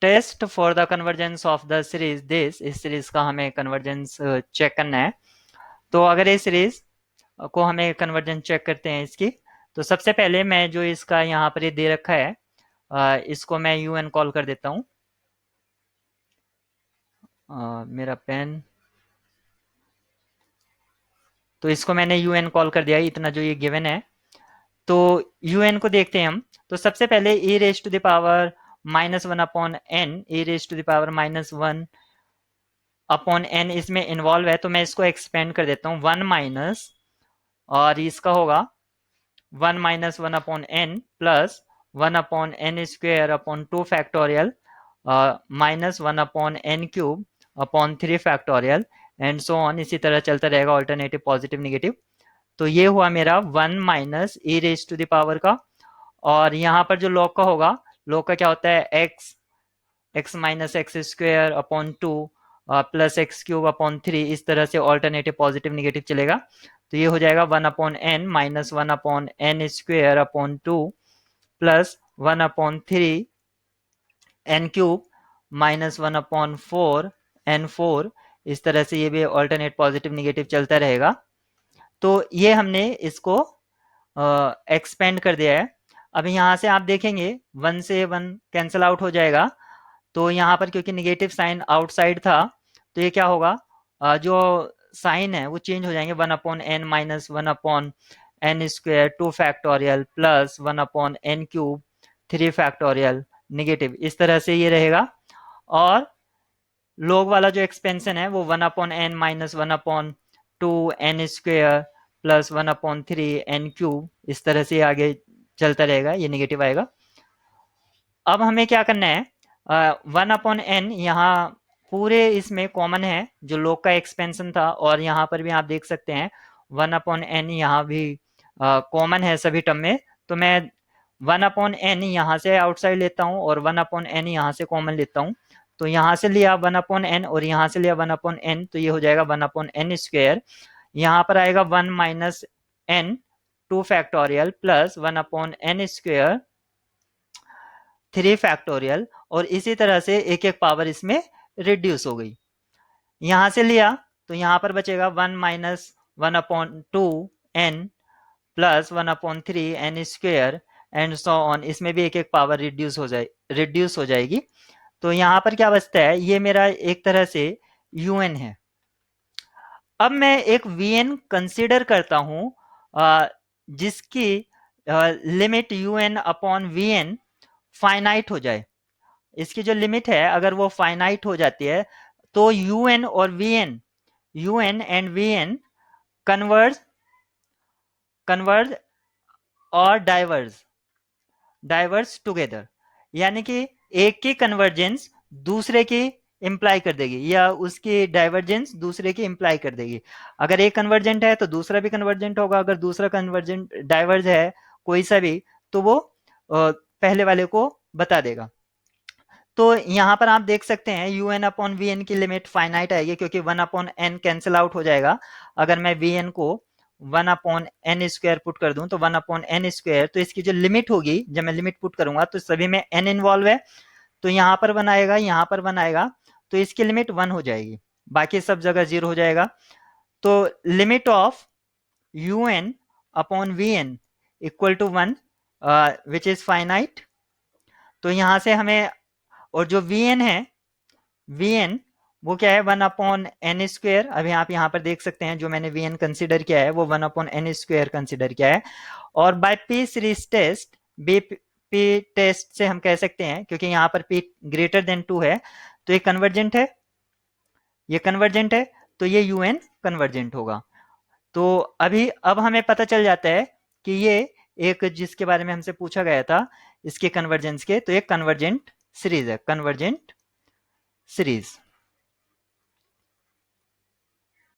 Test for the convergence of the series this, इस series का हमें कन्वर्जेंस चेक करना है। तो अगर इस सीरीज को हमें कन्वर्जेंस चेक करते हैं इसकी, तो सबसे पहले मैं जो इसका यहाँ पर ये दे रखा है इसको मैं un कॉल कर देता हूँ। मेरा पेन, तो इसको मैंने un कॉल कर दिया, इतना जो ये गिवन है। तो un को देखते हैं हम। तो सबसे पहले e raise to the power -1 upon n, e raise to the power -1 upon n इसमें इन्वॉल्व है, तो मैं इसको एक्सपेंड कर देता हूँ 1 माइनस, और इसका होगा 1 minus 1 upon n plus 1 upon n square upon 2 factorial minus 1 upon n cube upon 3 factorial and so on, इसी तरह चलता रहेगा ऑल्टरनेटिव पॉजिटिव नेगेटिव। तो ये हुआ मेरा 1 minus e raise to the power का, और यहाँ पर जो लॉग का होगा, लॉग का क्या होता है x minus x square upon 2 plus x cube upon 3, इस तरह से ऑल्टरनेटिव पॉजिटिव नेगेटिव चलेगा। तो ये हो जाएगा 1 upon n minus 1 upon n square upon 2 plus 1 upon 3 n cube minus 1 upon 4 n 4, इस तरह से ये भी ऑल्टरनेट पॉजिटिव नेगेटिव चलता रहेगा। तो ये हमने इसको एक्सपेंड कर दिया है। अब यहाँ से आप देखेंगे 1 से 1 कैंसिल आउट हो जाएगा, तो यहाँ पर क्योंकि निगेटिव साइन आउटसाइड था, तो ये क्या होगा, जो साइन है वो चेंज हो जाएंगे, 1 upon n minus 1 upon n square 2 factorial plus 1 upon n cube 3 factorial negative, इस तरह से ये रहेगा। और लॉग वाला जो एक्सपेंशन है वो 1 upon n minus 1 upon 2 n square plus 1 upon 3 n cube, इस तरह से आगे चलता रहेगा, ये निगेटिव आएगा। अब हमें क्या करना है, 1 अपॉन एन यहाँ पूरे इसमें कॉमन है, जो लॉग का एक्सपेंशन था, और यहाँ पर भी आप देख सकते हैं 1 अपॉन एन यहाँ भी कॉमन है सभी टर्म में। तो मैं 1 अपॉन एन यहाँ से आउटसाइड लेता हूँ और 1 अपॉन एन यहाँ से कॉमन लेता हूँ। तो यहाँ से लिया 1 अपॉन एन और यहाँ से लिया 1 अपॉन एन, तो ये हो जाएगा 1 अपॉन एन स्क्वेयर। यहाँ पर आएगा 1 minus n 2 factorial plus 1 upon n square 3 factorial, और इसी तरह से एक एक पावर इसमें रिड्यूस हो गई। यहां से लिया तो यहां पर बचेगा 1 minus 1 upon 2 n plus 1 upon 3 n square and so on, इसमें भी एक एक पावर रिड्यूस हो जाएगी। तो यहां पर क्या बचता है, ये मेरा एक तरह से un है। अब मैं एक vn कंसिडर करता हूं जिसकी limit un upon vn finite हो जाए। इसकी जो लिमिट है अगर वो फाइनाइट हो जाती है, तो un और vn, un and vn converge और डाइवर्स टुगेदर, यानी कि एक की कन्वर्जेंस दूसरे की इंप्लाई कर देगी या उसकी डाइवर्जेंस दूसरे की इंप्लाई कर देगी। अगर एक कन्वर्जेंट है तो दूसरा भी कन्वर्जेंट होगा, अगर दूसरा कन्वर्जेंट डाइवर्ज है कोई सा भी, तो वो पहले वाले को बता देगा। तो यहाँ पर आप देख सकते हैं un अपॉन वी एन की लिमिट फाइनाइट आएगी, क्योंकि 1 अपॉन एन कैंसिल आउट हो जाएगा। अगर मैं वी एन को 1 अपॉन एन स्क्वायर पुट कर दूं तो 1 अपॉन एन स्क्वायर, तो इसकी जो लिमिट होगी, जब मैं लिमिट पुट करूंगा तो सभी में n इन्वॉल्व है, तो यहाँ पर 1 आएगा, यहाँ पर 1 आएगा, तो इसकी लिमिट 1 हो जाएगी, बाकी सब जगह 0 हो जाएगा। तो limit of un upon v n equal to 1 which is finite. तो यहाँ से हमें, और जो vn है, vn वो क्या है, 1 अपॉन एन स्क्वेयर। अभी आप यहाँ पर देख सकते हैं जो मैंने vn कंसिडर किया है वो 1 अपॉन एन स्क्वेयर कंसिडर किया है। और by p series test, p test से हम कह सकते हैं, क्योंकि यहाँ पर p ग्रेटर देन 2 है, तो ये कन्वर्जेंट है, ये कन्वर्जेंट है, तो ये un कन्वर्जेंट होगा। तो अब हमें पता चल जाता है कि ये एक जिसके बारे में हमसे पूछा गया था इसके कन्वर्जेंस के, तो एक कन्वर्जेंट सीरीज है, कन्वर्जेंट सीरीज।